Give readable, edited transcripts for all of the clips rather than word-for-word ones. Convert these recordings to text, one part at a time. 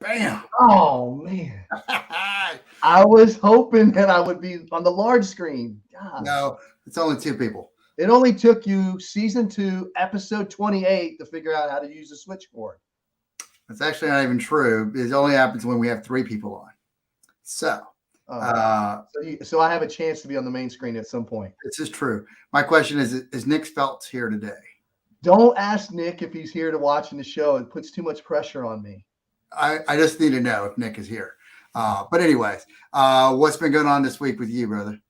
Bam. Oh, man. I was hoping that I would be on the large screen. God. No, it's only two people. It only took you season 2, episode 28 to figure out how to use the switchboard. That's actually not even true. It only happens when we have 3 people on. So, so I have a chance to be on the main screen at some point. This is true. My question is Nick Feltz here today? Don't ask Nick if he's here to watching the show. It puts too much pressure on me. I just need to know if Nick is here. But anyways, what's been going on this week with you, brother?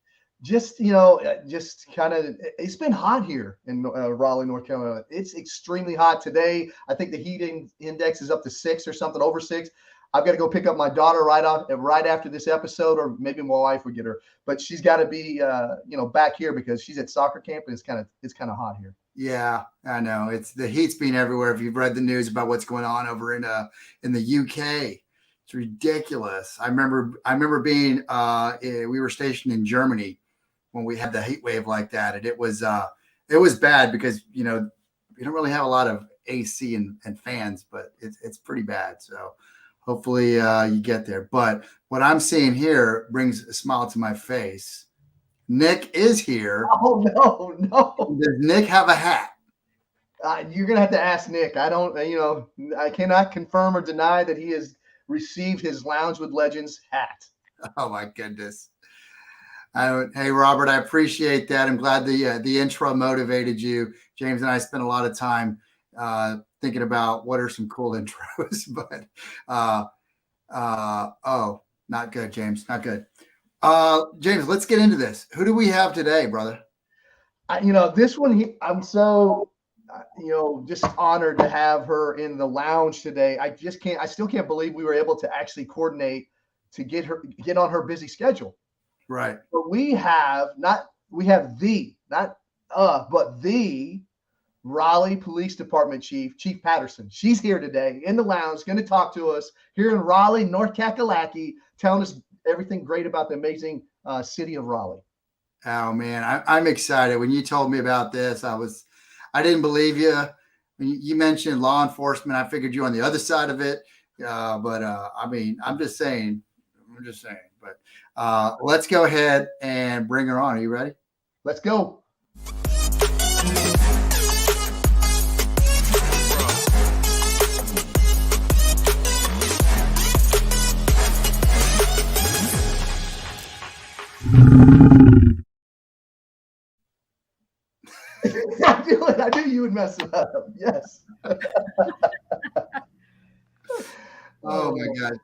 Just kind of, it's been hot here in Raleigh, North Carolina. It's extremely hot today. I think the heat index is up to 6 or something, over 6. I've got to go pick up my daughter right after this episode, or maybe my wife would get her. But she's got to be, back here because she's at soccer camp, and it's kind of hot here. Yeah, I know. It's the heat's been everywhere. If you've read the news about what's going on over in the UK, it's ridiculous. I remember being we were stationed in Germany when we had the heat wave like that, and it was bad because we don't really have a lot of AC and fans, but it's pretty bad. So hopefully you get there. But what I'm seeing here brings a smile to my face. Nick is here. Oh, no. Does Nick have a hat? You're going to have to ask Nick. I cannot confirm or deny that he has received his Lounge with Legends hat. Oh, my goodness. Hey, Robert, I appreciate that. I'm glad the intro motivated you. James and I spent a lot of time thinking about what are some cool intros, but not good, James. Not good. James, let's get into this. Who do we have today, brother? This one, I'm so, just honored to have her in the lounge today. I still can't believe we were able to actually coordinate to get on her busy schedule. Right. But we have the Raleigh Police Department Chief Patterson. She's here today in the lounge, going to talk to us here in Raleigh, North Kakalaki, telling us everything great about the amazing city of Raleigh. Oh man, I'm excited. When you told me about this, I didn't believe you. When you mentioned law enforcement, I figured you were on the other side of it. But I'm just saying. But let's go ahead and bring her on. Are you ready? Let's go. I knew you would mess it up. Yes. Oh my God.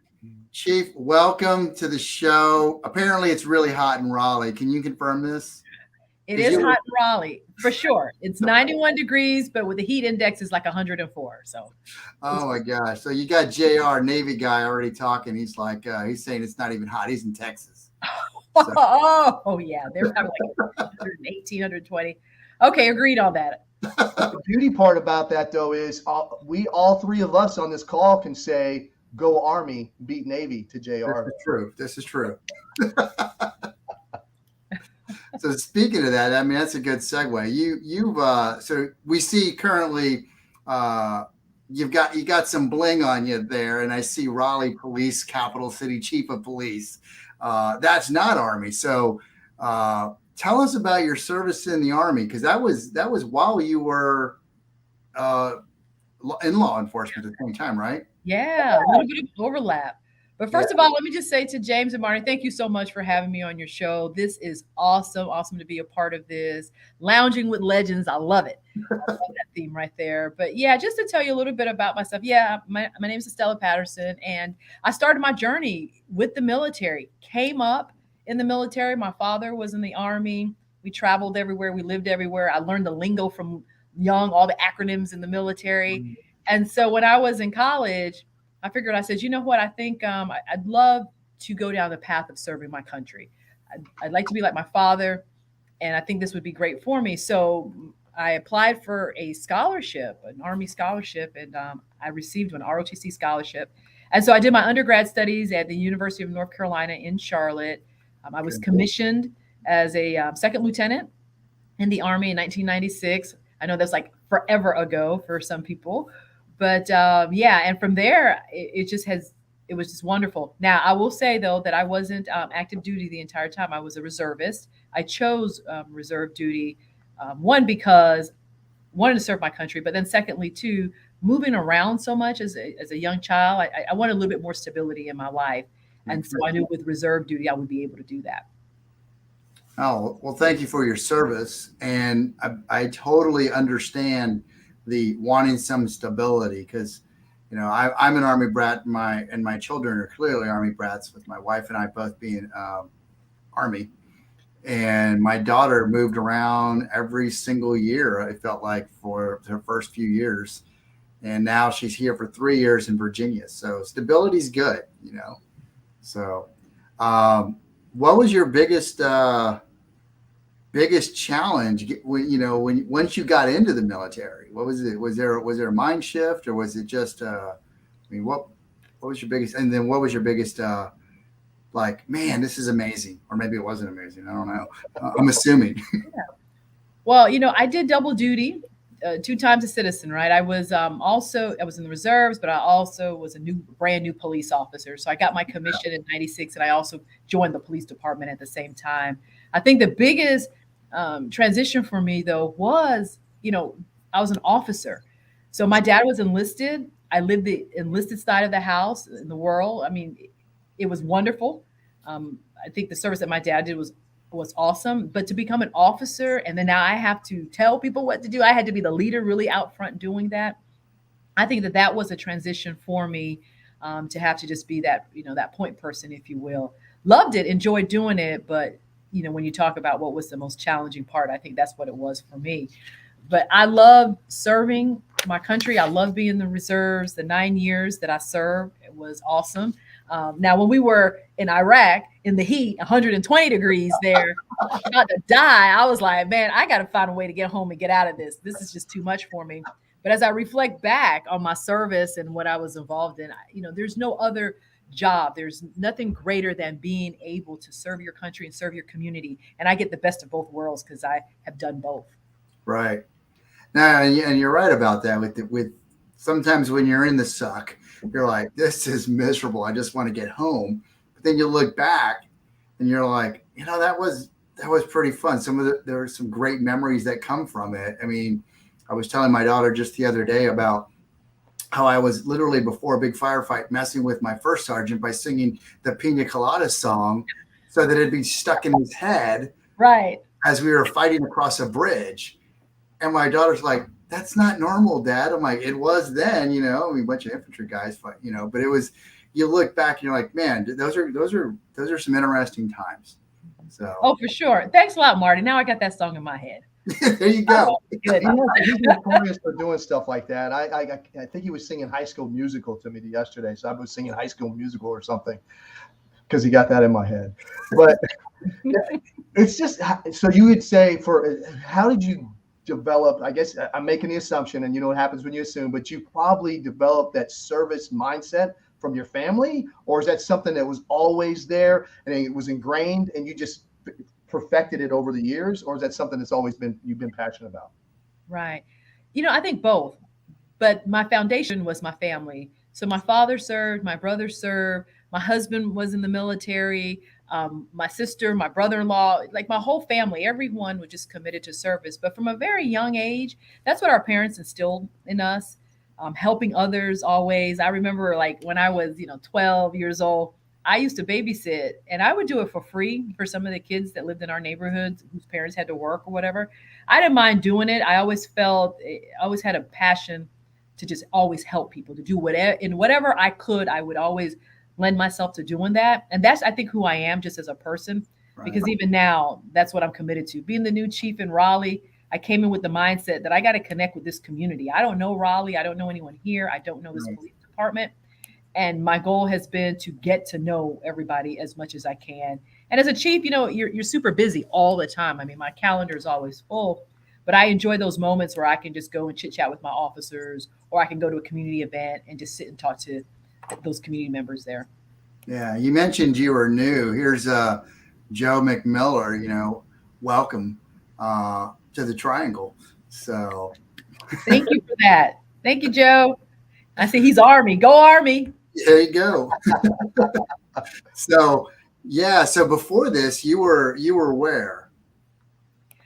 Chief, welcome to the show. Apparently it's really hot in Raleigh. Can you confirm this? It is hot in Raleigh, for sure. It's 91 degrees, but with the heat index is like 104. So. Oh my gosh. So you got JR, Navy guy, already talking. He's like, he's saying it's not even hot. He's in Texas. So. Oh yeah. They're having like 118, 120. Okay, agreed on that. The beauty part about that, though, is all 3 of us on this call can say, "Go Army, beat Navy" to JR. This is true. So speaking of that, I mean, that's a good segue. So we see currently you got some bling on you there, and I see Raleigh Police, Capital City Chief of Police. That's not Army. So tell us about your service in the Army, because that was while you were in law enforcement at the same time, right? Yeah, a little bit of overlap. But first of all, let me just say to James and Marty, thank you so much for having me on your show. This is awesome. Awesome to be a part of this. Lounging with Legends. I love it. I love that theme right there. But yeah, just to tell you a little bit about myself. Yeah, my name is Estella Patterson, and I started my journey with the military. Came up in the military. My father was in the Army. We traveled everywhere. We lived everywhere. I learned the lingo from young, all the acronyms in the military. And so when I was in college, I figured, I said, you know what? I think I'd love to go down the path of serving my country. I'd like to be like my father, and I think this would be great for me. So I applied for a scholarship, an Army scholarship, and I received an ROTC scholarship. And so I did my undergrad studies at the University of North Carolina in Charlotte. I was commissioned as a second lieutenant in the Army in 1996. I know that's like forever ago for some people. But yeah, and from there, it was just wonderful. Now, I will say, though, that I wasn't active duty the entire time. I was a reservist. I chose reserve duty, one, because I wanted to serve my country, but then secondly, two, moving around so much as a young child, I wanted a little bit more stability in my life. And so I knew with reserve duty, I would be able to do that. Oh, well, thank you for your service. And I totally understand the wanting some stability, because I'm an Army brat, and my children are clearly Army brats, with my wife and I both being Army. And my daughter moved around every single year, I felt like, for her first few years, and now she's here for 3 years in Virginia. So stability's good. So what was your biggest challenge when once you got into the military? What was it? Was there a mind shift, or was it just what was your biggest, and then what was your biggest like, man, this is amazing, or maybe it wasn't amazing, I don't know. I'm assuming. Yeah. Well, I did double duty, 2 times a citizen, right? I was I was in the reserves, but I also was a brand new police officer. So I got my commission in 96, and I also joined the police department at the same time. I think the biggest transition for me, though, was, I was an officer. So my dad was enlisted. I lived the enlisted side of the house in the world. I mean, it was wonderful. I think the service that my dad did was awesome. But to become an officer, and then now I have to tell people what to do, I had to be the leader really out front doing that. I think that was a transition for me, to have to just be that, that point person, if you will. Loved it, enjoyed doing it, but when you talk about what was the most challenging part, I think that's what it was for me. But I love serving my country. I love being in the reserves. The 9 years that I served, it was awesome. Now, when we were in Iraq in the heat, 120 degrees there, about to die, I was like, man, I got to find a way to get home and get out of this. This is just too much for me. But as I reflect back on my service and what I was involved in, there's no other job. There's nothing greater than being able to serve your country and serve your community. And I get the best of both worlds because I have done both. Right. Now, and you're right about that. With sometimes when you're in the suck, you're like, this is miserable, I just want to get home. But then you look back and you're like, that was pretty fun. There are some great memories that come from it. I mean, I was telling my daughter just the other day about how I was literally, before a big firefight, messing with my first sergeant by singing the Pina Colada song so that it'd be stuck in his head, right, as we were fighting across a bridge. And my daughter's like, that's not normal, Dad. I'm like, it was then, a bunch of infantry guys fight, but it was, you look back and you're like, man, those are some interesting times. So. Oh, for sure. Thanks a lot, Marty. Now I got that song in my head. There you go. He's notorious for doing stuff like that. I think he was singing High School Musical to me yesterday. So I was singing High School Musical or something because he got that in my head. But it's just, so you would say, how did you develop? I guess I'm making the assumption, and what happens when you assume, but you probably developed that service mindset from your family, or is that something that was always there and it was ingrained and you just perfected it over the years, or is that something that's always been, you've been passionate about? Right. I think both, but my foundation was my family. So my father served, my brother served, my husband was in the military, my sister, my brother-in-law, like my whole family, everyone was just committed to service. But from a very young age, that's what our parents instilled in us. helping others always. I remember like when I was, 12 years old, I used to babysit and I would do it for free for some of the kids that lived in our neighborhoods whose parents had to work or whatever. I didn't mind doing it. I always had a passion to just always help people, to do whatever I could. I would always lend myself to doing that. And that's, I think, who I am just as a person, because even now, that's what I'm committed to. Being the new chief in Raleigh, I came in with the mindset that I got to connect with this community. I don't know Raleigh. I don't know anyone here. I don't know this police department. And my goal has been to get to know everybody as much as I can. And as a chief, you're super busy all the time. I mean, my calendar is always full, but I enjoy those moments where I can just go and chit chat with my officers, or I can go to a community event and just sit and talk to those community members there. Yeah. You mentioned you were new. Here's Joe McMiller, welcome to the Triangle. So thank you for that. Thank you, Joe. I see he's Army. Go Army. There you go. So before this, you were where?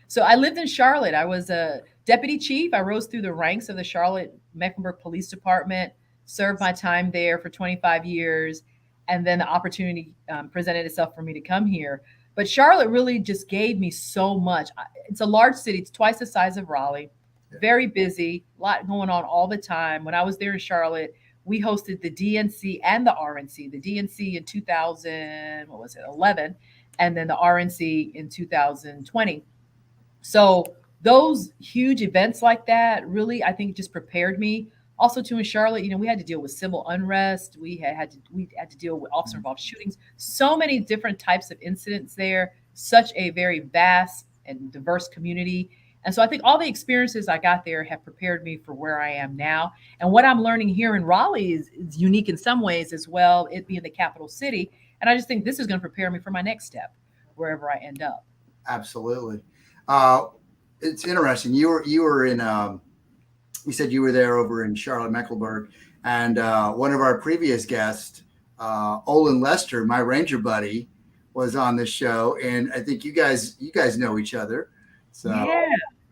So I lived in Charlotte. I was a deputy chief. I rose through the ranks of the Charlotte-Mecklenburg Police Department, served my time there for 25 years, and then the opportunity presented itself for me to come here. But Charlotte really just gave me so much. It's a large city. It's twice the size of Raleigh. Very busy, a lot going on all the time. When I was there in Charlotte, we hosted the DNC and the RNC. The DNC in 2011, and then the RNC in 2020. So those huge events like that really, I think, just prepared me. Also, too, in Charlotte, we had to deal with civil unrest. We had to deal with officer-involved shootings. So many different types of incidents there. Such a very vast and diverse community. And so I think all the experiences I got there have prepared me for where I am now. And what I'm learning here in Raleigh is unique in some ways as well, it being the capital city. And I just think this is going to prepare me for my next step, wherever I end up. Absolutely. It's interesting. You were in, you said you were there over in Charlotte-Mecklenburg. And one of our previous guests, Olin Lester, my Ranger buddy, was on this show. And I think you guys know each other. So yeah.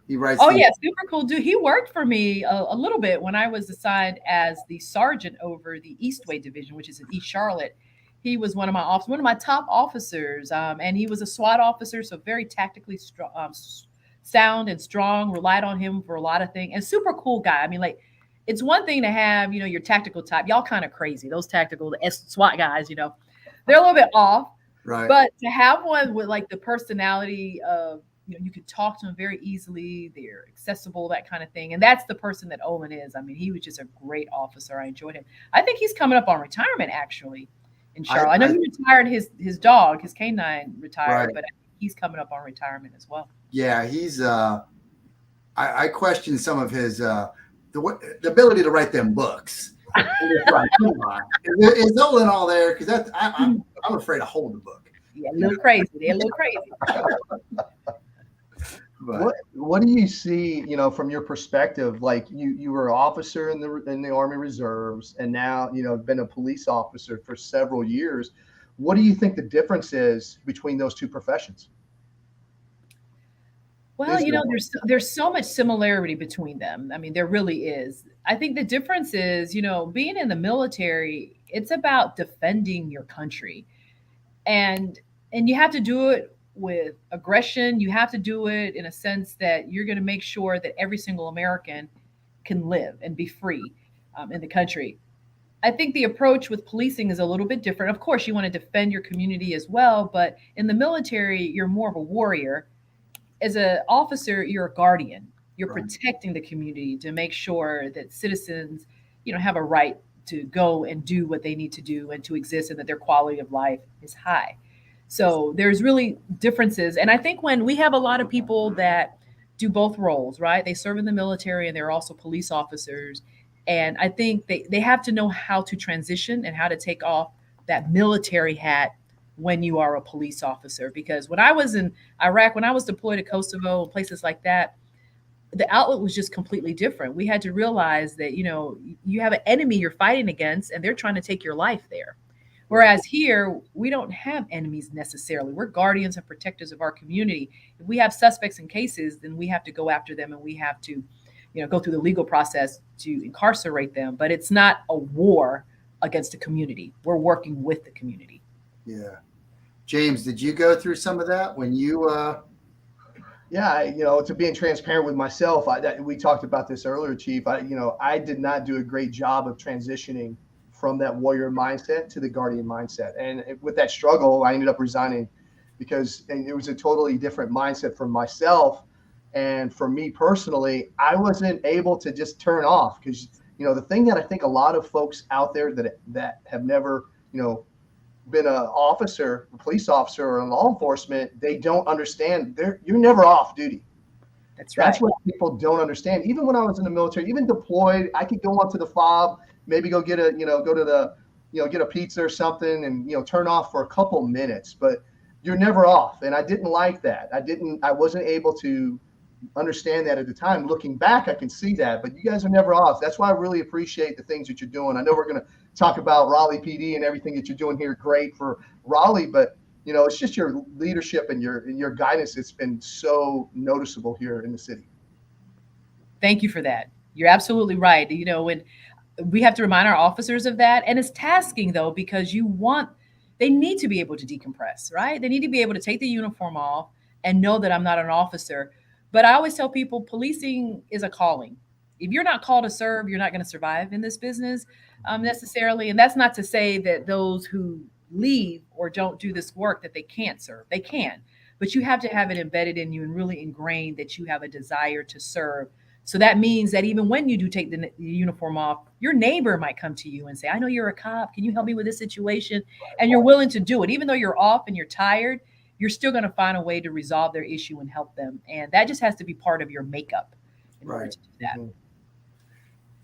He writes. Oh, yeah. Super cool dude. He worked for me a little bit when I was assigned as the sergeant over the Eastway division, which is in East Charlotte. He was one of my top officers. And he was a SWAT officer. So very tactically sound and strong, relied on him for a lot of things, and super cool guy. I mean, like, it's one thing to have, your tactical type. Y'all kind of crazy. Those tactical SWAT guys, they're a little bit off. Right. But to have one with like the personality of, you can talk to them very easily. They're accessible, that kind of thing. And that's the person that Olin is. I mean, he was just a great officer. I enjoyed him. I think he's coming up on retirement, actually, in Charlotte. I know he retired his dog, his canine retired, right. But I think he's coming up on retirement as well. Yeah, he's I question some of his the ability to write them books. Like, come on. Is Olin all there? Because I'm afraid to hold the book. Yeah, a little crazy. They're a little crazy. What do you see, from your perspective? Like you were an officer in the Army Reserves, and now have been a police officer for several years. What do you think the difference is between those two professions? Well, there's so much similarity between them. I mean, there really is. I think the difference is, being in the military, it's about defending your country, and you have to do it with aggression. You have to do it in a sense that you're going to make sure that every single American can live and be free in the country. I think the approach with policing is a little bit different. Of course, you want to defend your community as well, but in the military, you're more of a warrior. As an officer, you're a guardian. You're right. Protecting the community to make sure that citizens, have a right to go and do what they need to do and to exist, and that their quality of life is high. So there's really differences. And I think when we have a lot of people that do both roles, right? They serve in the military and they're also police officers. And I think they have to know how to transition and how to take off that military hat when you are a police officer. Because when I was in Iraq, when I was deployed to Kosovo and places like that, the outlook was just completely different. We had to realize that, you have an enemy you're fighting against and they're trying to take your life there. Whereas here, we don't have enemies necessarily. We're guardians and protectors of our community. If we have suspects in cases, then we have to go after them and we have to, go through the legal process to incarcerate them. But it's not a war against the community. We're working with the community. Yeah. James, did you go through some of that when you Yeah, to being transparent with myself, we talked about this earlier, Chief. I did not do a great job of transitioning from that warrior mindset to the guardian mindset. And with that struggle, I ended up resigning because it was a totally different mindset for myself. And for me personally, I wasn't able to just turn off because, the thing that I think a lot of folks out there that have never, been an officer, a police officer, or in law enforcement, they don't understand. You're never off duty. That's right. That's what people don't understand. Even when I was in the military, even deployed, I could go onto the fob, maybe go get get a pizza or something, and turn off for a couple minutes. But you're never off, and I didn't like that. I wasn't able to understand that at the time. Looking back, I can see that, but you guys are never off. That's why I really appreciate the things that you're doing. I know we're going to talk about Raleigh PD and everything that you're doing here. Great for Raleigh, but it's just your leadership and your guidance. It's been so noticeable here in the city. Thank you for that. You're absolutely right. When we have to remind our officers of that, and it's tasking though, because they need to be able to decompress, right? They need to be able to take the uniform off and know that I'm not an officer. But I always tell people policing is a calling. If you're not called to serve, you're not going to survive in this business necessarily. And that's not to say that those who leave or don't do this work that they can't serve. They can. But you have to have it embedded in you and really ingrained that you have a desire to serve. So that means that even when you do take the uniform off, your neighbor might come to you and say, I know you're a cop. Can you help me with this situation? And you're willing to do it. Even though you're off and you're tired, you're still going to find a way to resolve their issue and help them. And that just has to be part of your makeup in order to do that. Mm-hmm.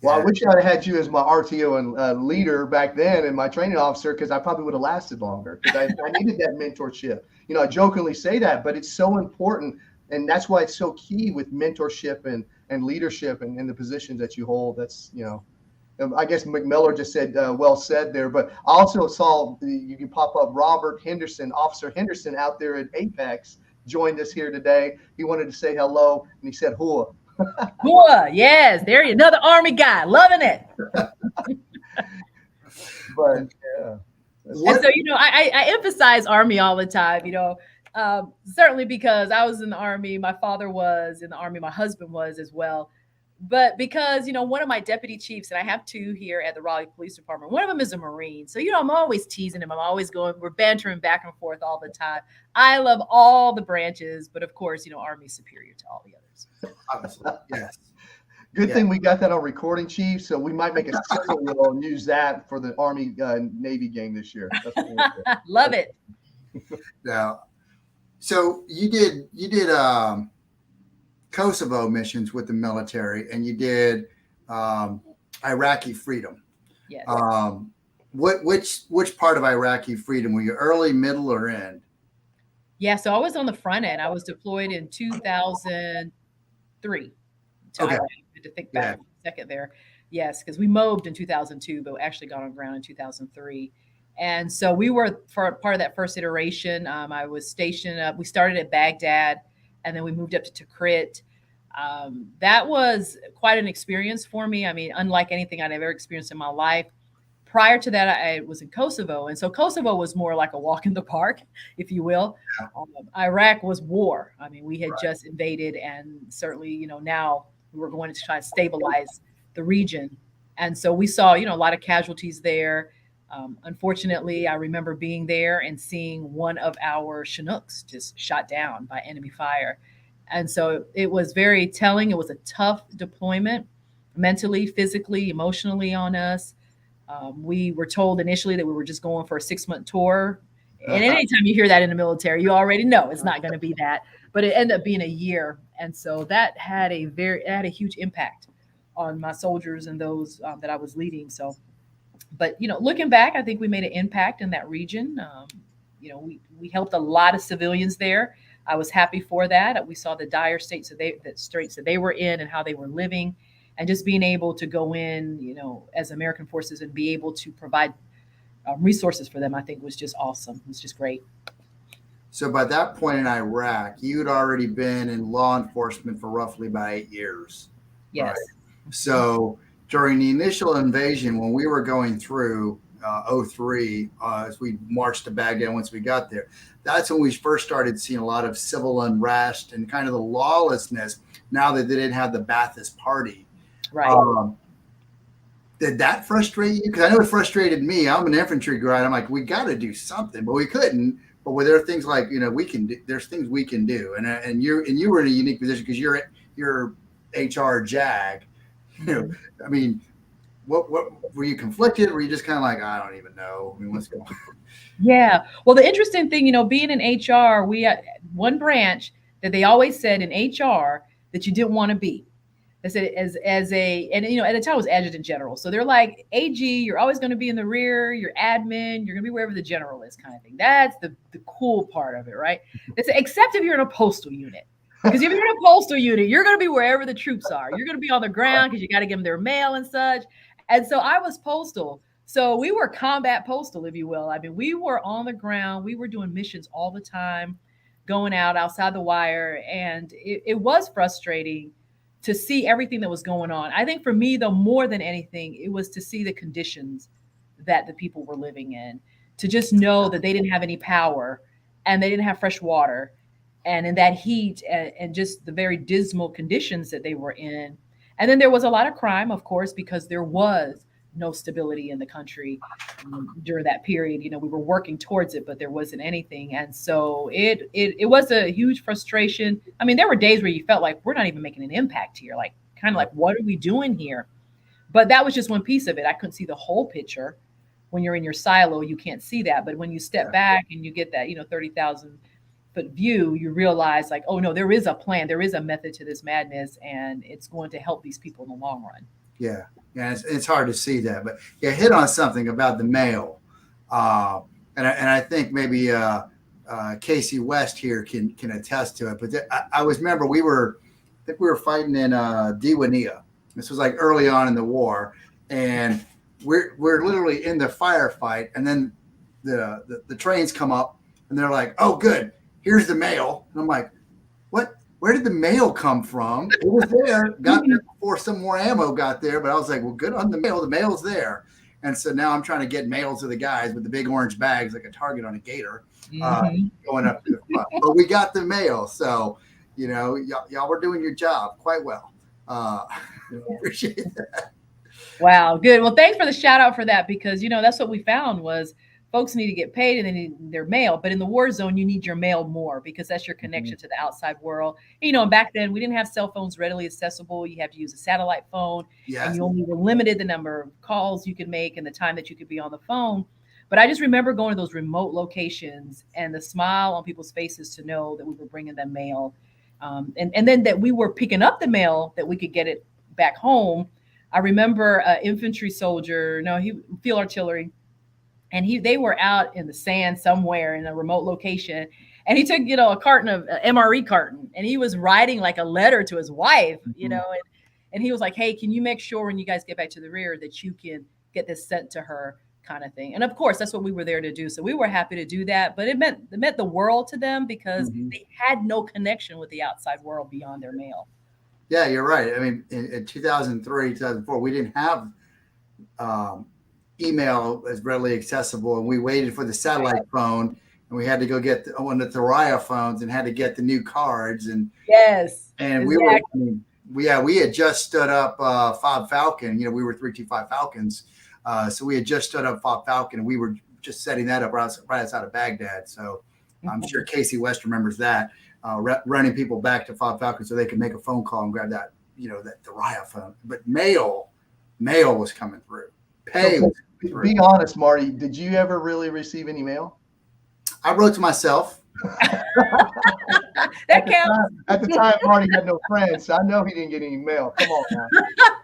Well, I wish I had had you as my RTO and leader back then and my training officer, because I probably would have lasted longer because I needed that mentorship. I jokingly say that, but it's so important. And that's why it's so key with mentorship and leadership and the positions that you hold. That's, I guess McMillan just said, well said there, but I also saw you can pop up Robert Henderson, Officer Henderson out there at Apex joined us here today. He wanted to say hello and he said, "Hua." Hua, yes, there you another Army guy, loving it. But yeah. And so, I emphasize Army all the time, certainly because I was in the Army, my father was in the Army, my husband was as well. But because, one of my deputy chiefs, and I have two here at the Raleigh Police Department, one of them is a Marine. So, I'm always teasing him. I'm always we're bantering back and forth all the time. I love all the branches, but of course, Army's superior to all the others. Obviously, yes. Good thing we got that on recording, Chief. So we might make a sizzle reel and use that for the Army Navy game this year. That's what love it. Now, so you did Kosovo missions with the military, and you did Iraqi freedom. Yes. Which part of Iraqi freedom were you, early, middle, or end? Yeah, so I was on the front end. I was deployed in 2003. Okay. I had to think back a second there. Yes, because we moved in 2002, but actually got on ground in 2003. And so we were for part of that first iteration. I was stationed up. We started at Baghdad, and then we moved up to Tikrit. That was quite an experience for me. I mean, unlike anything I'd ever experienced in my life. Prior to that, I was in Kosovo. And so Kosovo was more like a walk in the park, if you will. Iraq was war. I mean, we had just invaded, and certainly, now we were going to try to stabilize the region. And so we saw, a lot of casualties there. Unfortunately, I remember being there and seeing one of our Chinooks just shot down by enemy fire. And so it was very telling. It was a tough deployment, mentally, physically, emotionally on us. We were told initially that we were just going for a 6-month tour. And anytime you hear that in the military, you already know it's not going to be that. But it ended up being a year. And so that had a huge impact on my soldiers and those that I was leading. So, but, looking back, I think we made an impact in that region. We helped a lot of civilians there. I was happy for that. We saw the dire straits that they were in and how they were living. And just being able to go in, as American forces and be able to provide resources for them, I think was just awesome. It was just great. So by that point in Iraq, you had already been in law enforcement for roughly about 8 years. Yes. So during the initial invasion, when we were going through 03, as we marched to Baghdad, once we got there, that's when we first started seeing a lot of civil unrest and kind of the lawlessness now that they didn't have the Ba'athist Party. Right. Did that frustrate you? Because I know it frustrated me. I'm an infantry guy. I'm like, we got to do something, but we couldn't. But were there things like, we can do, there's things we can do. And you were in a unique position because you're HR JAG. I mean, what were you conflicted? Or were you just kind of like, I don't even know. I mean, what's going on? Yeah. Well, the interesting thing, being in HR, we had one branch that they always said in HR that you didn't want to be. They said at the time it was adjutant general. So they're like, AG, you're always going to be in the rear, you're admin, you're going to be wherever the general is, kind of thing. That's the cool part of it, right? They said, except if you're in a postal unit. Because if you're in a postal unit, you're going to be wherever the troops are. You're going to be on the ground because you got to give them their mail and such. And so I was postal. So we were combat postal, if you will. I mean, we were on the ground. We were doing missions all the time, going out outside the wire. And it was frustrating to see everything that was going on. I think for me, though, more than anything, it was to see the conditions that the people were living in, to just know that they didn't have any power and they didn't have fresh water. And in that heat and just the very dismal conditions that they were in. And then there was a lot of crime, of course, because there was no stability in the country during that period. We were working towards it, but there wasn't anything. And so it was a huge frustration. I mean, there were days where you felt like we're not even making an impact here. Like, kind of like, what are we doing here? But that was just one piece of it. I couldn't see the whole picture. When you're in your silo, you can't see that. But when you step back and you get that, 30,000 foot view, you realize like, oh no, there is a plan. There is a method to this madness, and it's going to help these people in the long run. Yeah. Yeah, it's hard to see that, but hit on something about the mail, and I think maybe Casey West here can attest to it. But I remember we were fighting in Diwania. This was like early on in the war, and we're literally in the firefight, and then the trains come up, and they're like, "Oh, good, here's the mail," and I'm like, "What? Where did the mail come from?" It was there, got there before some more ammo got there, but I was like, well, good on the mail. The mail's there. And so now I'm trying to get mail to the guys with the big orange bags, like a target on a gator, going up to the front. But we got the mail. So, y'all were doing your job quite well. Appreciate that. Wow, good. Well, thanks for the shout out for that, because, that's what we found was folks need to get paid and they need their mail. But in the war zone, you need your mail more because that's your connection to the outside world. And back then, we didn't have cell phones readily accessible. You have to use a satellite phone. Yes. And you only were limited the number of calls you could make and the time that you could be on the phone. But I just remember going to those remote locations and the smile on people's faces to know that we were bringing them mail. And then that we were picking up the mail, that we could get it back home. I remember an infantry soldier, field artillery, and they were out in the sand somewhere in a remote location, and he took a carton of MRE carton, and he was writing like a letter to his wife, and he was like, hey, can you make sure when you guys get back to the rear that you can get this sent to her, kind of thing. And of course that's what we were there to do, so we were happy to do that. But it meant the world to them because they had no connection with the outside world beyond their mail. Yeah, you're right. I mean, in 2003, 2004, we didn't have email as readily accessible, and we waited for the satellite phone, and we had to go get one of the Raya phones and had to get the new cards. And yes, and exactly. we had just stood up Fob Falcon. We were 325 Falcons, so we had just stood up Fob Falcon, and we were just setting that up right outside of Baghdad. So I'm sure Casey West remembers that, running people back to Fob Falcon so they could make a phone call and grab that, the Raya phone. But mail was coming through. Pay was coming through. Be honest, Marty. Did you ever really receive any mail? I wrote to myself. That counts. At the time, Marty had no friends, so I know he didn't get any mail. Come on,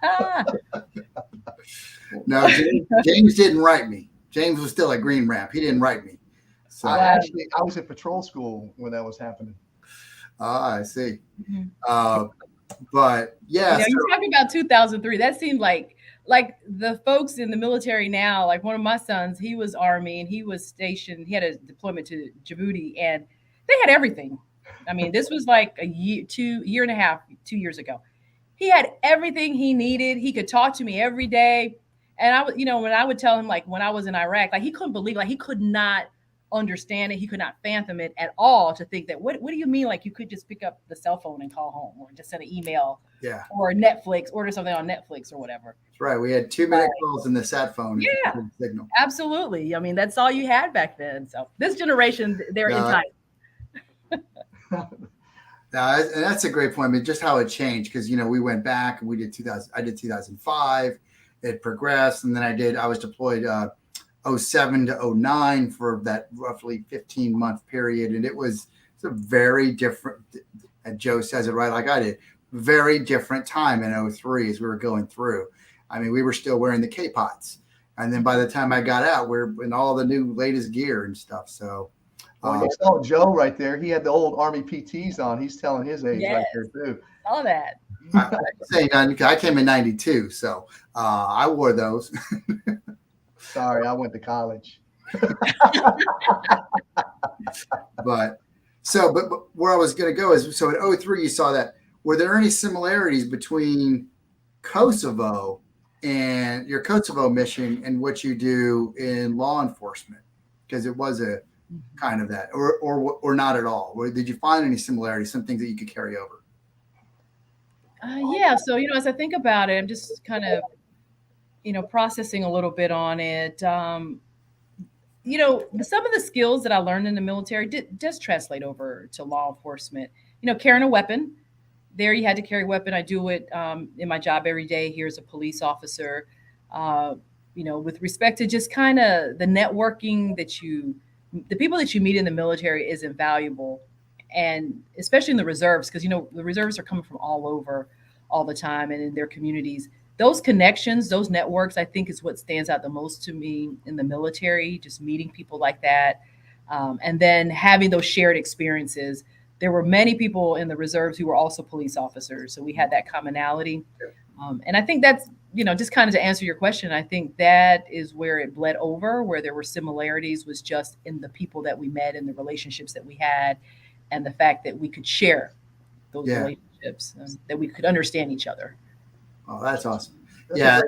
man. No, James didn't write me. James was still at Green Ramp. He didn't write me. So I was at patrol school when that was happening. I see. But yeah, you're talking about 2003. That seemed like the folks in the military now, like one of my sons, he was Army and he was stationed. He had a deployment to Djibouti, and they had everything. I mean, this was like a year and a half, 2 years ago. He had everything he needed. He could talk to me every day. And I would, when I would tell him, like, when I was in Iraq, like, he couldn't believe, like, he could not understand it. He could not fathom it at all, to think that, what do you mean? Like, you could just pick up the cell phone and call home, or just send an email, or Netflix, order something on Netflix or whatever. That's right. We had 2-minute calls in the sat phone. Yeah, signal. Absolutely. I mean, that's all you had back then. So this generation, they're entitled. And that's a great point. I mean, just how it changed, because we went back and we did 2000. I did 2005. It progressed, and then I was deployed 07 to 09 for that roughly 15-month period, and it's a very different. And Joe says it right, like I did. Very different time in 03 as we were going through. I mean, we were still wearing the K-pots, and then by the time I got out, we're in all the new latest gear and stuff. So. You saw Joe right there. He had the old Army PTs on. He's telling his age right there too. All that. I came in 92, so I wore those. Sorry, I went to college. but where I was going to go is, so in 03, you saw that. Were there any similarities between Kosovo and your Kosovo mission and what you do in law enforcement? Because it was a kind of that, or not at all. Or did you find any similarities, some things that you could carry over? Yeah. So, as I think about it, I'm just kind of, processing a little bit on it. Some of the skills that I learned in the military does translate over to law enforcement. Carrying a weapon. There, you had to carry a weapon. I do it in my job every day here as a police officer. With respect to just kind of the networking the people that you meet in the military is invaluable, and especially in the reserves, because the reserves are coming from all over all the time and in their communities. Those connections, those networks, I think is what stands out the most to me in the military, just meeting people like that, and then having those shared experiences. There were many people in the reserves who were also police officers, so we had that commonality. And I think that's, just kind of to answer your question, I think that is where it bled over, where there were similarities, was just in the people that we met and the relationships that we had, and the fact that we could share those relationships, that we could understand each other. Oh, that's awesome. Yeah,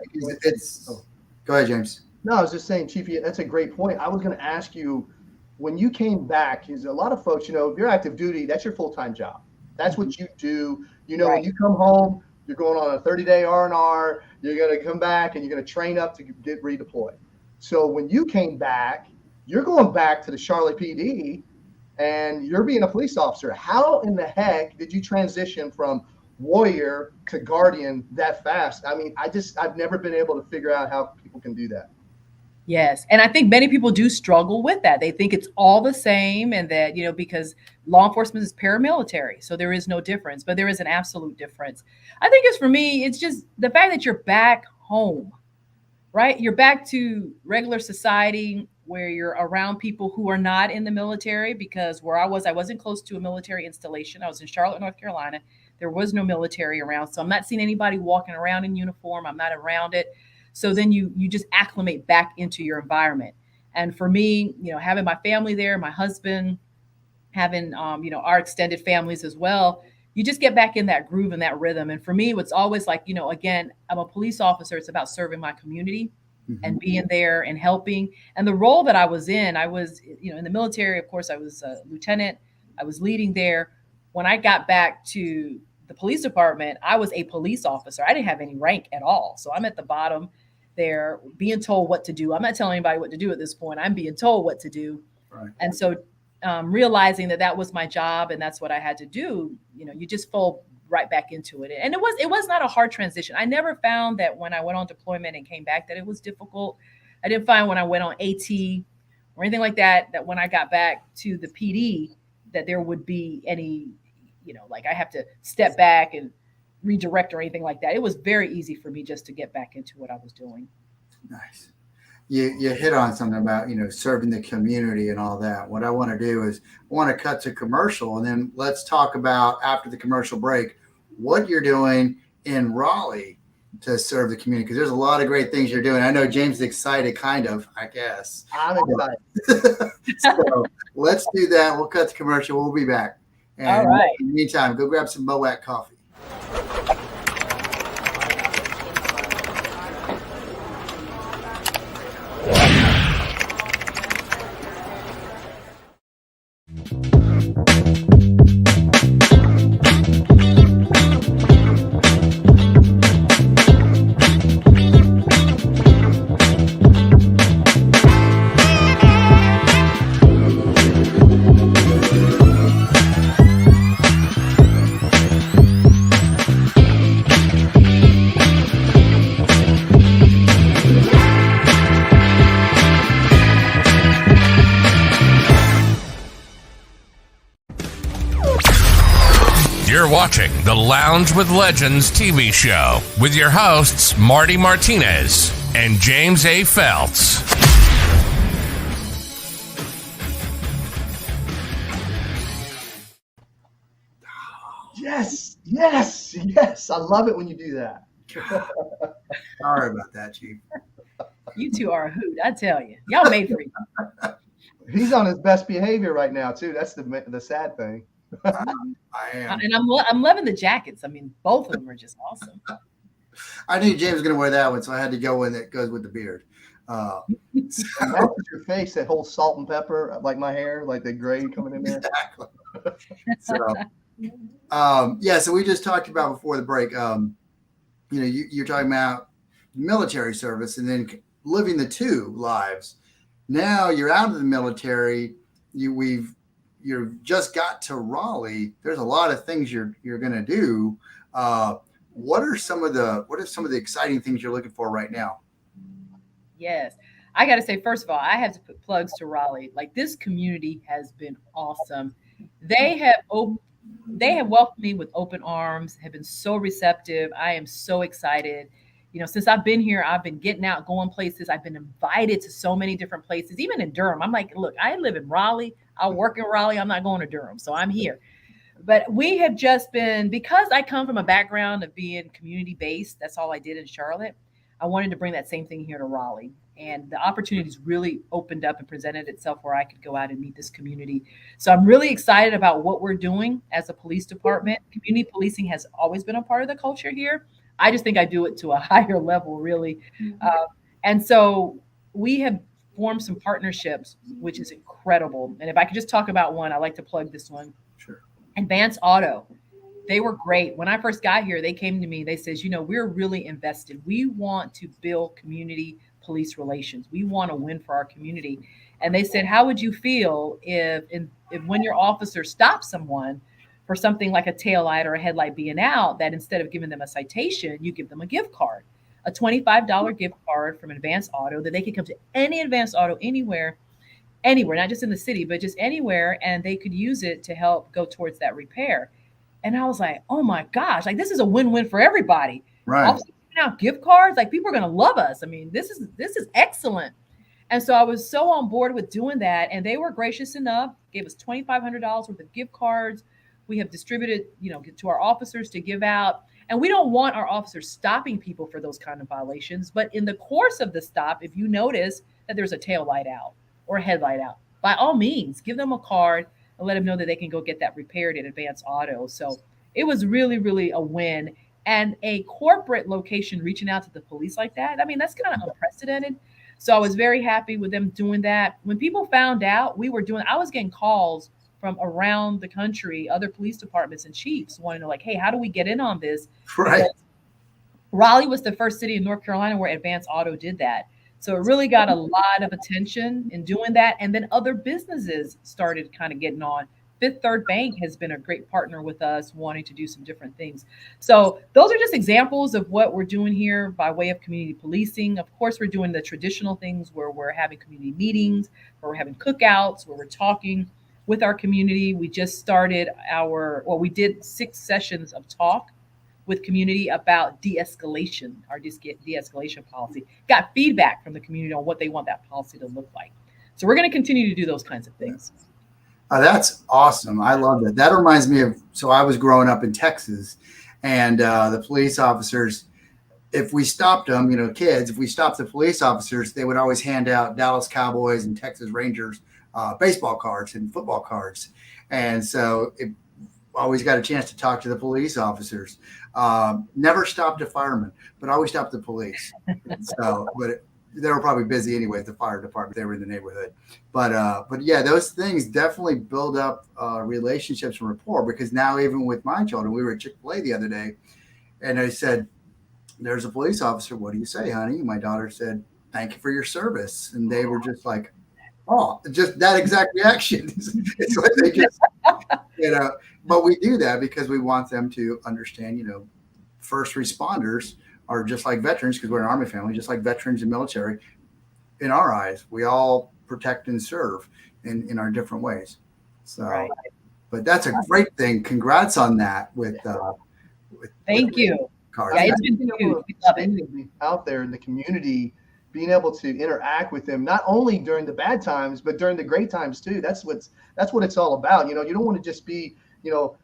go ahead, James. No, I was just saying, Chief, that's a great point. I was going to ask you, when you came back, because a lot of folks, if you're active duty, that's your full-time job. That's what you do. When you come home, you're going on a 30-day R&R. You're going to come back and you're going to train up to get redeployed. So when you came back, you're going back to the Charlotte PD and you're being a police officer. How in the heck did you transition from warrior to guardian that fast? I mean, I've never been able to figure out how people can do that. Yes. And I think many people do struggle with that. They think it's all the same, and that, because law enforcement is paramilitary, so there is no difference, but there is an absolute difference. I think for me, it's just the fact that you're back home, right? You're back to regular society where you're around people who are not in the military, because where I wasn't close to a military installation. I was in Charlotte, North Carolina. There was no military around. So I'm not seeing anybody walking around in uniform. I'm not around it. So then you just acclimate back into your environment. And for me, having my family there, my husband, having, our extended families as well, you just get back in that groove and that rhythm. And for me, it's always like, again, I'm a police officer. It's about serving my community and being there and helping. And the role that I was in the military, of course, I was a lieutenant. I was leading there. When I got back to the police department, I was a police officer. I didn't have any rank at all. So I'm at the bottom there being told what to do. I'm not telling anybody what to do at this point. I'm being told what to do. Right. And so realizing that was my job and that's what I had to do, you just fall right back into it. And it was not a hard transition. I never found that when I went on deployment and came back that it was difficult. I didn't find when I went on AT or anything like that when I got back to the PD, that there would be any, like I have to step back and redirect or anything like that. It was very easy for me just to get back into what I was doing. Nice. You hit on something about, serving the community and all that. What I want to do is I want to cut to commercial, and then let's talk about, after the commercial break, what you're doing in Raleigh to serve the community, because there's a lot of great things you're doing. I know James is excited, kind of, I guess. I'm excited. So let's do that. We'll cut to commercial. We'll be back. And all right. in the meantime, go grab some Moet coffee. You're watching the Lounge with Legends TV show with your hosts, Marty Martinez and James A. Feltz. Yes, yes, yes. I love it when you do that. Sorry about that, Chief. You two are a hoot, I tell you. Y'all made for you. He's on his best behavior right now, too. That's the sad thing. I am. And I'm loving the jackets. I mean, both of them are just awesome. I knew James was going to wear that one, so I had to go in that goes with the beard. It matches your face, that whole salt and pepper, like my hair, like the gray coming in there. Exactly. So we just talked about before the break, you're talking about military service and then living the two lives. Now you're out of the military. You've just got to Raleigh. There's a lot of things you're going to do. What are some of the exciting things you're looking for right now? Yes. I got to say, first of all, I have to put plugs to Raleigh. Like, this community has been awesome. They have welcomed me with open arms, have been so receptive. I am so excited. Since I've been here, I've been getting out, going places. I've been invited to so many different places, even in Durham. I'm like, look, I live in Raleigh. I work in Raleigh. I'm not going to Durham. So I'm here. But we have just been, because I come from a background of being community-based, that's all I did in Charlotte. I wanted to bring that same thing here to Raleigh. And the opportunities really opened up and presented itself where I could go out and meet this community. So I'm really excited about what we're doing as a police department. Community policing has always been a part of the culture here. I just think I do it to a higher level, really. And so we have formed some partnerships, which is incredible. And if I could just talk about one, I like to plug this one. Sure. Advance Auto. They were great. When I first got here, they came to me. They says, we're really invested. We want to build community police relations. We want to win for our community. And they said, how would you feel if when your officer stops someone for something like a tail light or a headlight being out, that instead of giving them a citation, you give them a gift card, a $25 gift card from Advance Auto, that they could come to any Advance Auto anywhere, not just in the city, but just anywhere. And they could use it to help go towards that repair. And I was like, oh my gosh, like, this is a win-win for everybody. Right. Also, out gift cards, like, people are going to love us. I mean, this is excellent. And so I was so on board with doing that. And they were gracious enough, gave us $2,500 worth of gift cards. We have distributed, to our officers to give out. And we don't want our officers stopping people for those kind of violations. But in the course of the stop, if you notice that there's a tail light out or a headlight out, by all means, give them a card and let them know that they can go get that repaired at Advance Auto. So it was really, really a win. And a corporate location reaching out to the police like that, I mean, that's kind of unprecedented. So I was very happy with them doing that. When people found out I was getting calls from around the country, other police departments and chiefs wanting to know, like, hey, how do we get in on this? Right. Because Raleigh was the first city in North Carolina where Advance Auto did that. So it really got a lot of attention in doing that. And then other businesses started kind of getting on. Fifth Third Bank has been a great partner with us, wanting to do some different things. So those are just examples of what we're doing here by way of community policing. Of course, we're doing the traditional things where we're having community meetings, where we're having cookouts, where we're talking with our community. We just started we did 6 sessions of talk with community about de-escalation, our de-escalation policy. Got feedback from the community on what they want that policy to look like. So we're going to continue to do those kinds of things. That's awesome. I love that. That reminds me of, so I was growing up in Texas, and the police officers, if we stopped them, kids, if we stopped the police officers, they would always hand out Dallas Cowboys and Texas Rangers baseball cards and football cards. And so it always got a chance to talk to the police officers. Never stopped a fireman, but always stopped the police. But they were probably busy anyway at the fire department. They were in the neighborhood. But yeah, those things definitely build up relationships and rapport, because now even with my children, we were at Chick-fil-A the other day, and I said, there's a police officer. What do you say, honey? My daughter said, thank you for your service. And they were just like, oh, just that exact reaction. It's like they just, but we do that because we want them to understand, first responders are just like veterans, because we're an Army family, just like veterans and military. In our eyes, we all protect and serve in our different ways. So, right. But that's a great thing. Congrats on that Thank you. Cars. Yeah, it's been Being huge. able We to love stay it. out there in the community, being able to interact with them, not only during the bad times, but during the great times too. That's what it's all about. You know, you don't want to just be,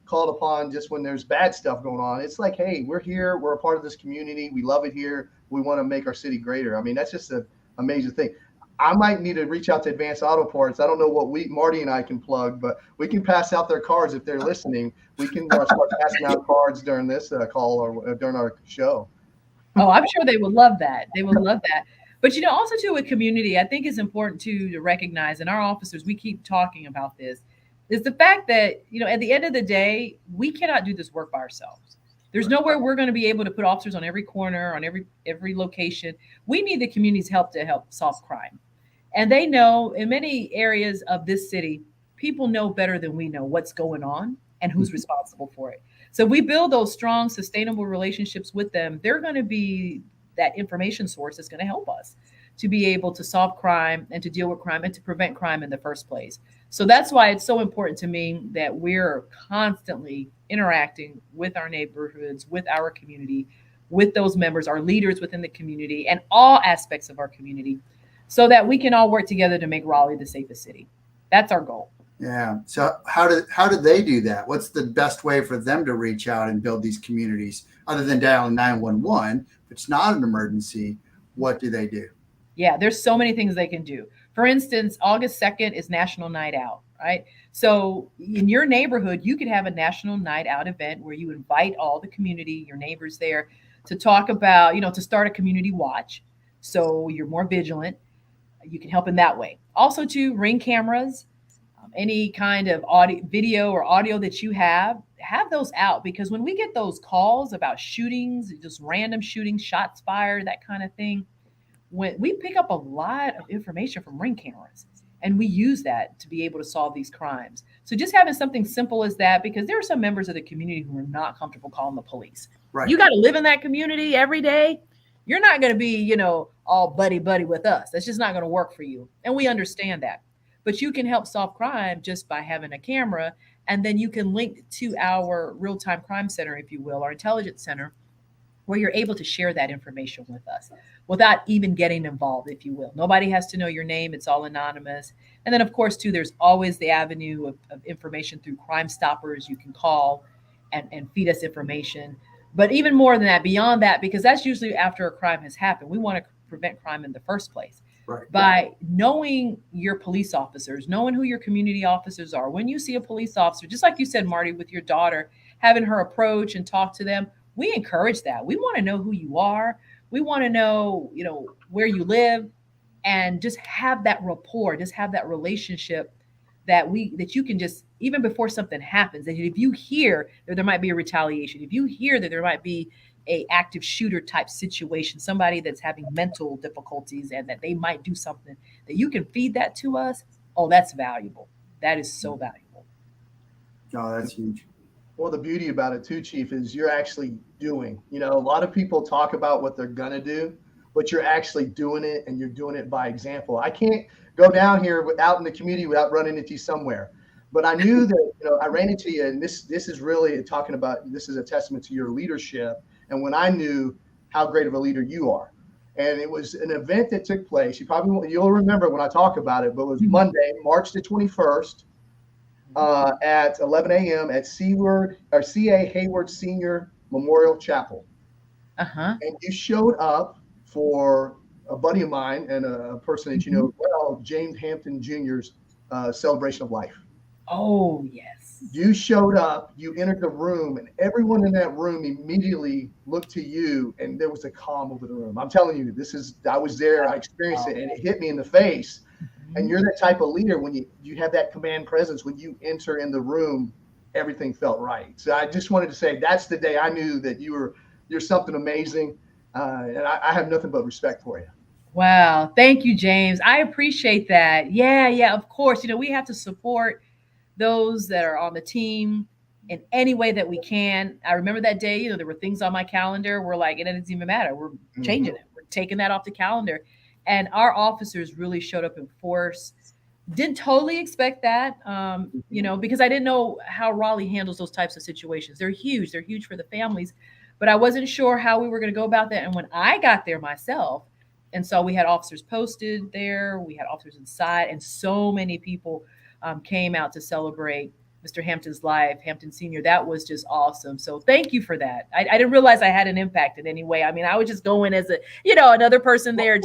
called upon just when there's bad stuff going on. It's like, hey, we're here. We're a part of this community. We love it here. We want to make our city greater. I mean, that's just an amazing thing. I might need to reach out to Advanced Auto Parts. I don't know what Marty and I can plug, but we can pass out their cards if they're listening. We can start passing out cards during this call or during our show. Oh, I'm sure they would love that. They would love that. But also too with community, I think it's important to recognize, and our officers, we keep talking about this, is the fact that, at the end of the day, we cannot do this work by ourselves. There's nowhere we're going to be able to put officers on every corner, on every location. We need the community's help to help solve crime. And they know in many areas of this city, people know better than we know what's going on and who's responsible for it. So we build those strong, sustainable relationships with them. They're going to be that information source that's going to help us to be able to solve crime and to deal with crime and to prevent crime in the first place. So that's why it's so important to me that we're constantly interacting with our neighborhoods, with our community, with those members, our leaders within the community, and all aspects of our community, so that we can all work together to make Raleigh the safest city. That's our goal. Yeah. So how do they do that? What's the best way for them to reach out and build these communities other than dialing 911? If it's not an emergency, what do they do? Yeah, there's so many things they can do. For instance, August 2nd is National Night Out, right? So in your neighborhood, you could have a National Night Out event where you invite all the community, your neighbors there, to talk about, to start a community watch. So you're more vigilant. You can help in that way. Also, to Ring cameras, any kind of video or audio that you have those out, because when we get those calls about shootings, just random shootings, shots fired, that kind of thing, when we pick up a lot of information from Ring cameras, and we use that to be able to solve these crimes. So just having something simple as that, because there are some members of the community who are not comfortable calling the police. Right. You got to live in that community every day. You're not going to be, all buddy with us. That's just not going to work for you. And we understand that. But you can help solve crime just by having a camera. And then you can link to our real-time crime center, if you will, our intelligence center, where you're able to share that information with us without even getting involved, if you will. Nobody has to know your name. It's all anonymous. And then, of course, too, there's always the avenue of information through Crime Stoppers. You can call and feed us information. But even more than that, beyond that, because that's usually after a crime has happened, we want to prevent crime in the first place. Right. By knowing your police officers, knowing who your community officers are. When you see a police officer, just like you said, Marty, with your daughter, having her approach and talk to them, we encourage that. We want to know who you are. We want to know, where you live, and just have that rapport, just have that relationship that you can just, even before something happens, that if you hear that there might be a retaliation, if you hear that there might be a active shooter type situation, somebody that's having mental difficulties and that they might do something, that you can feed that to us. Oh, that's valuable. That is so valuable. Oh, that's huge. Well, the beauty about it too, Chief, is you're actually doing. A lot of people talk about what they're gonna do, but you're actually doing it, and you're doing it by example. I can't go down here out in the community without running into you somewhere. But I knew that, I ran into you, and this is really talking about, this is a testament to your leadership. And when I knew how great of a leader you are. And it was an event that took place. You'll remember when I talk about it, but it was Monday, March the 21st, at 11 a.m. at C.A. Hayward Senior Memorial Chapel. Uh-huh. And you showed up for a buddy of mine and a person that you know well, James Hampton Jr.'s celebration of life. Oh, yes. You showed up, you entered the room, and everyone in that room immediately looked to you, and there was a calm over the room. I'm telling you, I was there, I experienced it, and it hit me in the face. And you're that type of leader when you have that command presence. When you enter in the room, everything felt right. So I just wanted to say that's the day I knew that you're something amazing, and I have nothing but respect for you. Wow. Thank you, James. I appreciate that. Yeah, of course. We have to support those that are on the team in any way that we can. I remember that day, there were things on my calendar. We're like, it doesn't even matter. We're changing it. We're taking that off the calendar. And our officers really showed up in force. Didn't totally expect that, because I didn't know how Raleigh handles those types of situations. They're huge. They're huge for the families, but I wasn't sure how we were going to go about that. And when I got there myself, and so we had officers posted there, we had officers inside, and so many people came out to celebrate Mr. Hampton's life, Hampton Sr. That was just awesome. So thank you for that. I didn't realize I had an impact in any way. I mean, I would just go in as another person there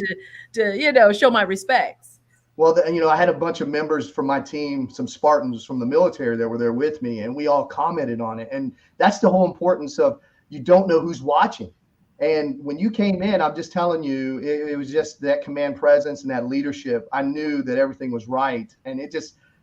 to show my respects. Well, I had a bunch of members from my team, some Spartans from the military that were there with me, and we all commented on it. And that's the whole importance of, you don't know who's watching. And when you came in, I'm just telling you, it was just that command presence and that leadership. I knew that everything was right. And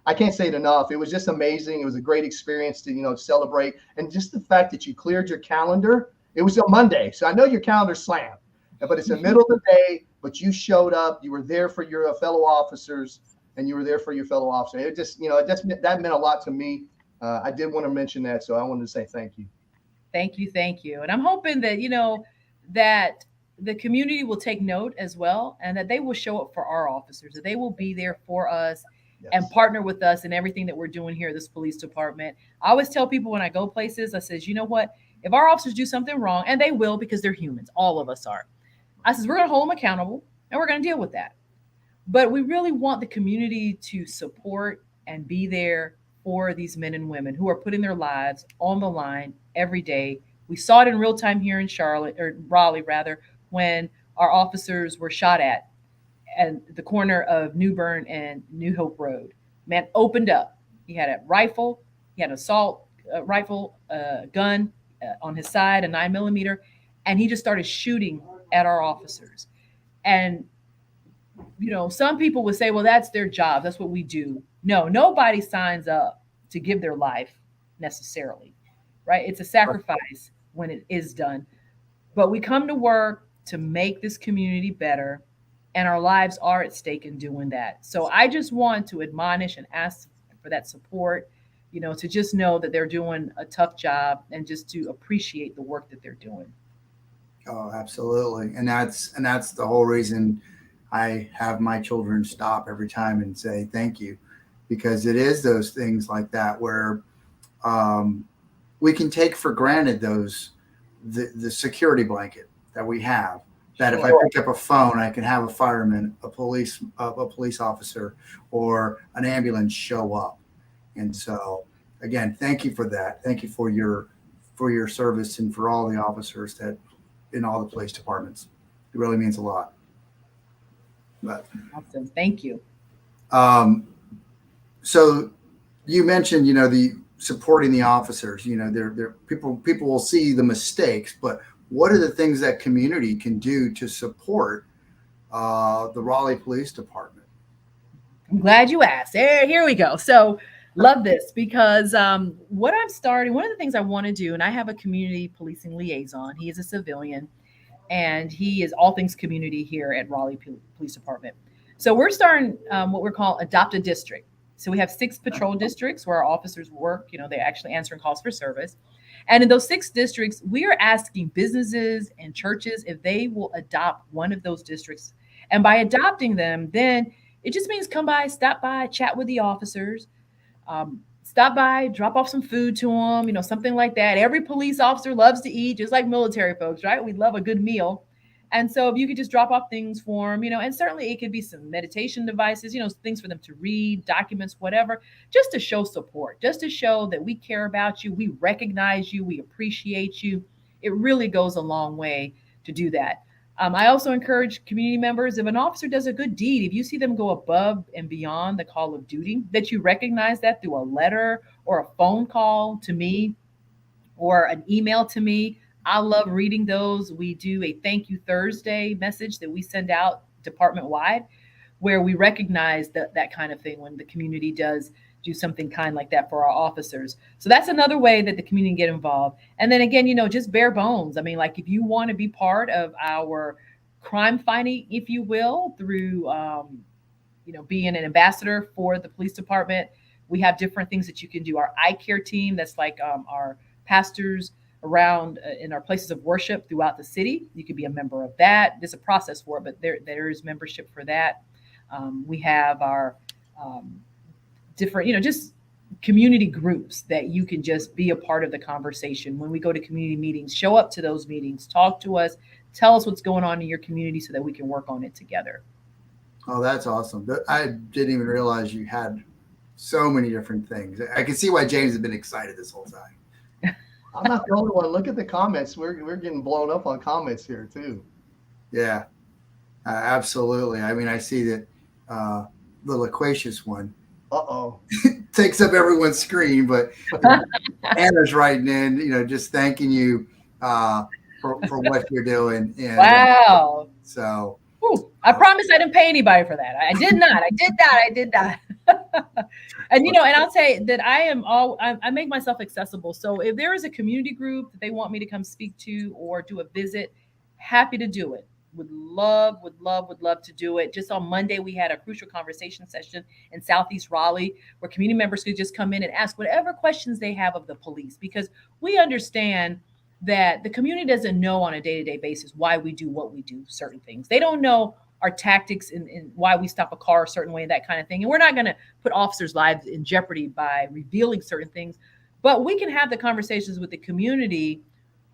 I can't say it enough. It was just amazing. It was a great experience to, celebrate. And just the fact that you cleared your calendar, it was a Monday. So I know your calendar's slammed, but it's the middle of the day. But you showed up, you were there for your fellow officers, and you were there for your fellow officer. It just, that meant a lot to me. I did want to mention that, so I wanted to say thank you. Thank you. And I'm hoping that, that the community will take note as well, and that they will show up for our officers, that they will be there for us. Yes. And partner with us in everything that we're doing here at this police department. I always tell people when I go places, I says, you know what, if our officers do something wrong, and they will, because they're humans, all of us are, I says, we're going to hold them accountable and we're going to deal with that. But we really want the community to support and be there for these men and women who are putting their lives on the line every day. We saw it in real time here in Raleigh, when our officers were shot at the corner of New Bern and New Hope Road. Man opened up. He had a rifle. He had an assault rifle, gun on his side, a 9mm, and he just started shooting at our officers. And, some people would say, well, that's their job. That's what we do. No, nobody signs up to give their life necessarily, right? It's a sacrifice when it is done. But we come to work to make this community better, and our lives are at stake in doing that. So I just want to admonish and ask for that support, to just know that they're doing a tough job, and just to appreciate the work that they're doing. Oh, absolutely. And that's the whole reason I have my children stop every time and say thank you, because it is those things like that where we can take for granted the security blanket that we have, that if I pick up a phone, I can have a fireman, a police officer, or an ambulance show up. And so again, thank you for that. Thank you for your service, and for all the officers that in all the police departments. It really means a lot. But awesome. Thank you. So you mentioned, the supporting the officers, they're people will see the mistakes, but what are the things that community can do to support the Raleigh Police Department? I'm glad you asked. Here we go. So love this, because what I'm starting, one of the things I want to do, and I have a community policing liaison. He is a civilian, and he is all things community here at Raleigh Police Department. So we're starting what we're calling Adopt a District. So we have 6 patrol districts where our officers work. They're actually answering calls for service. And in those 6 districts, we are asking businesses and churches if they will adopt one of those districts. And by adopting them, then it just means come by, stop by, chat with the officers, stop by, drop off some food to them, something like that. Every police officer loves to eat, just like military folks, right? We love a good meal. And so if you could just drop off things for them, and certainly it could be some meditation devices, things for them to read, documents, whatever, just to show support, just to show that we care about you, we recognize you, we appreciate you. It really goes a long way to do that. I also encourage community members, if an officer does a good deed, if you see them go above and beyond the call of duty, that you recognize that through a letter or a phone call to me or an email to me. I love reading those. We do a Thank You Thursday message that we send out department-wide, where we recognize that kind of thing when the community does do something kind like that for our officers. So that's another way that the community can get involved. And then again, just bare bones. I mean, like if you want to be part of our crime fighting, if you will, through, being an ambassador for the police department, we have different things that you can do. Our eye care team, that's like our pastors around in our places of worship throughout the city. You could be a member of that. There's a process for it, but there is membership for that. We have our different, just community groups that you can just be a part of the conversation. When we go to community meetings, show up to those meetings, talk to us, tell us what's going on in your community so that we can work on it together. Oh, that's awesome. I didn't even realize you had so many different things. I can see why James has been excited this whole time. I'm not the only one. Look at the comments. We're getting blown up on comments here too. Yeah, absolutely. I mean, I see that the loquacious one takes up everyone's screen, but Anna's writing in, just thanking you for what you're doing. And, wow. So. Ooh, I promise I didn't pay anybody for that. I did not. I did not. And and I'll say that I make myself accessible. So if there is a community group that they want me to come speak to or do a visit, happy to do it. Would love to do it. Just on Monday, we had a crucial conversation session in Southeast Raleigh where community members could just come in and ask whatever questions they have of the police, because we understand that the community doesn't know on a day-to-day basis why we do what we do, certain things. They don't know our tactics and why we stop a car a certain way, that kind of thing. And we're not going to put officers' lives in jeopardy by revealing certain things, but we can have the conversations with the community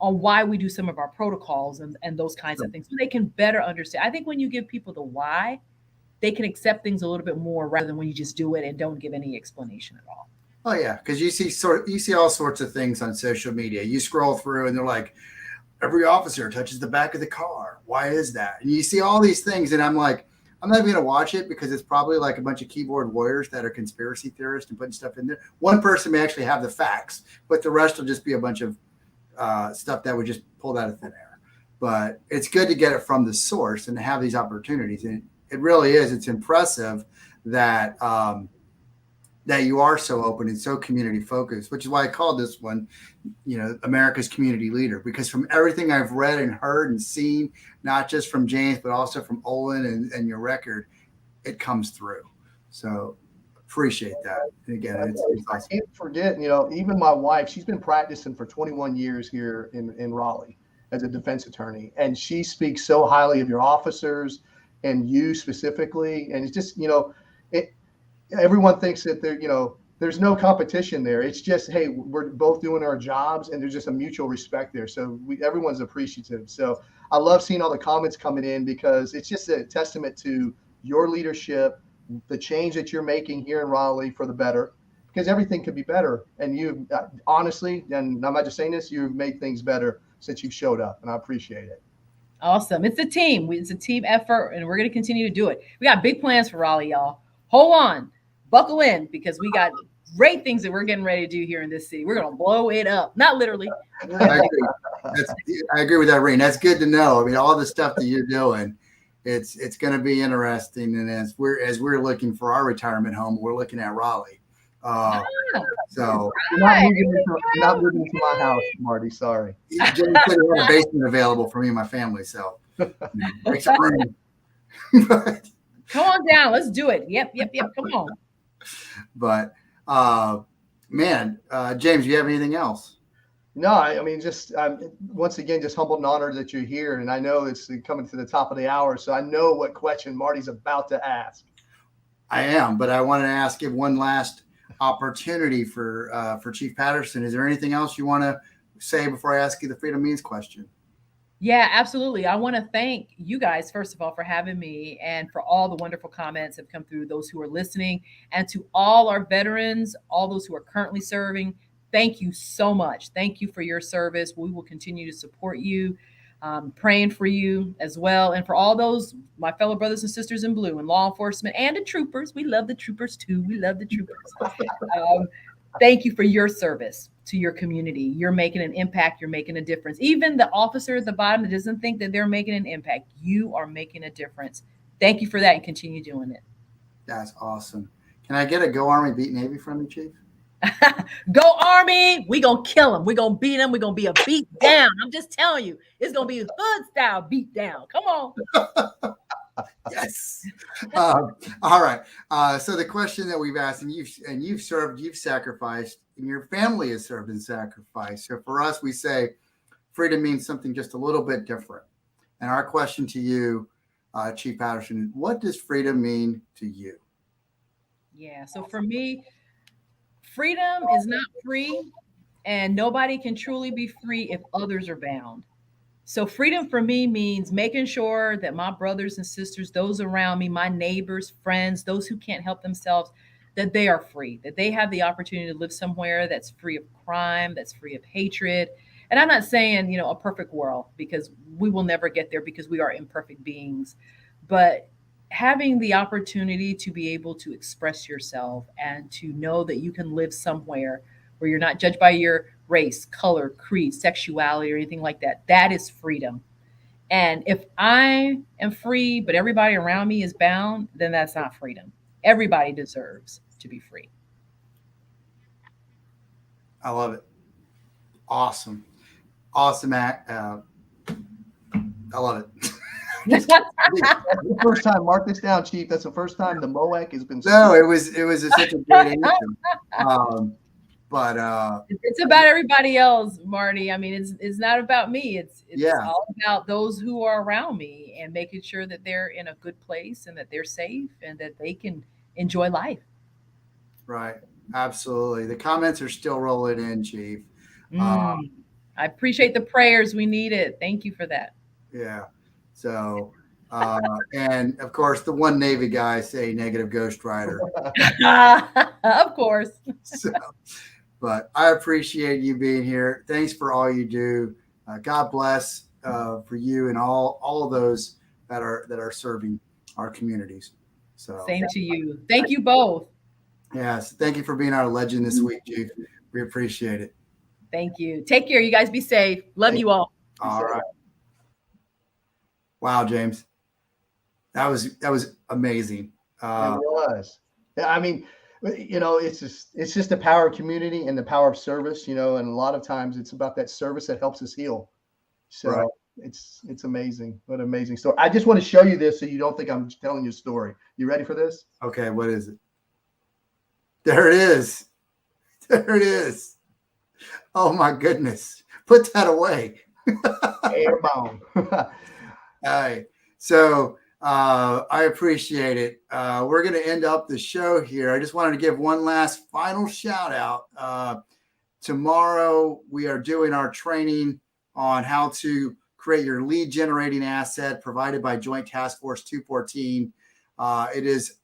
on why we do some of our protocols and those kinds of things so they can better understand. I think when you give people the why, they can accept things a little bit more rather than when you just do it and don't give any explanation at all. Oh yeah, because you see all sorts of things on social media. You scroll through and they're like, every officer touches the back of the car. Why is that? And you see all these things, and I'm like, I'm not even gonna watch it because it's probably like a bunch of keyboard warriors that are conspiracy theorists and putting stuff in there. One person may actually have the facts, but the rest will just be a bunch of stuff that was just pulled out of thin air. But it's good to get it from the source and to have these opportunities. And it really is. It's impressive that that you are so open and so community focused, which is why I called this one, America's community leader, because from everything I've read and heard and seen, not just from James, but also from Olin and your record, it comes through. So appreciate that. And again, it's awesome. I can't forget, even my wife, she's been practicing for 21 years here in Raleigh as a defense attorney. And she speaks so highly of your officers and you specifically. And it's just, everyone thinks that there's no competition there. It's just, hey, we're both doing our jobs and there's just a mutual respect there. So everyone's appreciative. So I love seeing all the comments coming in because it's just a testament to your leadership, the change that you're making here in Raleigh for the better, because everything could be better. And you honestly, and I'm not just saying this, you've made things better since you've showed up, and I appreciate it. Awesome. It's a team. It's a team effort, and we're going to continue to do it. We got big plans for Raleigh, y'all. Hold on. Buckle in, because we got great things that we're getting ready to do here in this city. We're going to blow it up. Not literally. I agree with that, Rain. That's good to know. I mean, all the stuff that you're doing, it's going to be interesting. And as we're looking for our retirement home, we're looking at Raleigh. So you're not moving to my house, Marty. Sorry. James said he had a basement available for me and my family. So make some room. But, come on down. Let's do it. Yep. Come on. But man, James, do you have anything else? No, I mean, just once again, just humbled and honored that you're here. And I know it's coming to the top of the hour, so I know what question Marty's about to ask. I am, but I want to ask you one last opportunity for Chief Patterson. Is there anything else you want to say before I ask you the Freedom Means question? Yeah, absolutely. I want to thank you guys, first of all, for having me and for all the wonderful comments that have come through, those who are listening, and to all our veterans, all those who are currently serving. Thank you so much. Thank you for your service. We will continue to support you, praying for you as well. And for all those, my fellow brothers and sisters in blue in law enforcement and the troopers, we love the troopers too. We love the troopers. Thank you for your service to your community. You're making an impact. You're making a difference. Even the officer at the bottom that doesn't think that they're making an impact, you are making a difference. Thank you for that, and continue doing it. That's awesome. Can I get a Go Army Beat Navy from you, Chief? Go Army. We're going to kill them. We're going to beat them. We're going to be a beat down. I'm just telling you, it's going to be a hood style beat down. Come on. Yes. All right. So the question that we've asked, and you've served, you've sacrificed, and your family has served and sacrificed. So for us, we say freedom means something just a little bit different. And our question to you, Chief Patterson, what does freedom mean to you? Yeah. So for me, freedom is not free, and nobody can truly be free if others are bound. So freedom for me means making sure that my brothers and sisters, those around me, my neighbors, friends, those who can't help themselves, that they are free, that they have the opportunity to live somewhere that's free of crime, that's free of hatred. And I'm not saying, a perfect world, because we will never get there because we are imperfect beings, but having the opportunity to be able to express yourself and to know that you can live somewhere where you're not judged by your race, color, creed, sexuality, or anything like that. That is freedom. And if I am free, but everybody around me is bound, then that's not freedom. Everybody deserves to be free. I love it. Awesome. Awesome act. I love it. That's the first time, mark this down, Chief. That's the first time the MOAC has been. No, it was such a great answer. But it's about everybody else, Marty. I mean, it's not about me. It's all about those who are around me and making sure that they're in a good place and that they're safe and that they can enjoy life. Right. Absolutely. The comments are still rolling in, Chief. I appreciate the prayers. We need it. Thank you for that. Yeah. So, and of course, the one Navy guy say negative Ghost Rider. Of course. So, but I appreciate you being here. Thanks for all you do. God bless for you and all of those that are serving our communities. So same to you. Thank you both. Yes. Thank you for being our legend this week, Chief. We appreciate it. Thank you. Take care. You guys be safe. Love you all. All right. Wow, James. That was amazing. It was. Yeah, I mean, it's just the power of community and the power of service, and a lot of times it's about that service that helps us heal. So right. It's amazing. What an amazing story. I just want to show you this so you don't think I'm telling you a story. You ready for this? Okay, what is it? There it is. There it is. Oh my goodness. Put that away. Airborne. All right. So I appreciate it. We're going to end up the show here. I just wanted to give one last final shout out. Tomorrow we are doing our training on how to create your lead generating asset provided by Joint Task Force 214. It is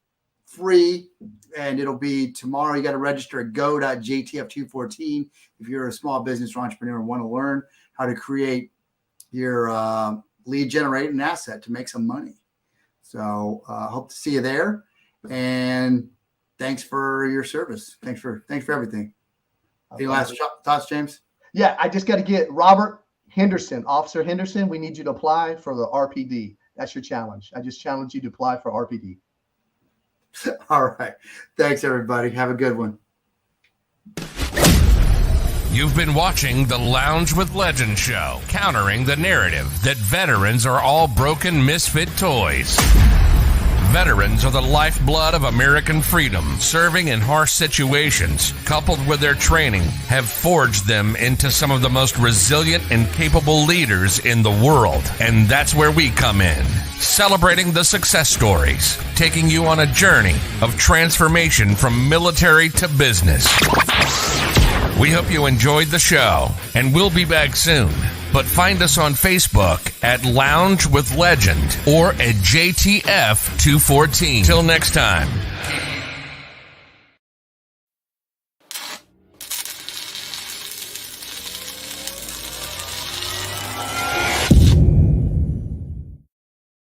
free and it'll be tomorrow. You got to register at go.jtf214 if you're a small business or entrepreneur and want to learn how to create your lead generating asset to make some money. So hope to see you there. And thanks for your service. Thanks for everything. Any last thoughts, James? Yeah, I just got to get Robert Henderson, Officer Henderson. We need you to apply for the RPD. That's your challenge. I just challenge you to apply for RPD. All right. Thanks, everybody. Have a good one. You've been watching the Lounge with Legends show, countering the narrative that veterans are all broken misfit toys. Veterans are the lifeblood of American freedom. Serving in harsh situations, coupled with their training, have forged them into some of the most resilient and capable leaders in the world. And that's where we come in, celebrating the success stories, taking you on a journey of transformation from military to business. We hope you enjoyed the show, and we'll be back soon. But find us on Facebook at Lounge with Legend or at JTF214. Till next time.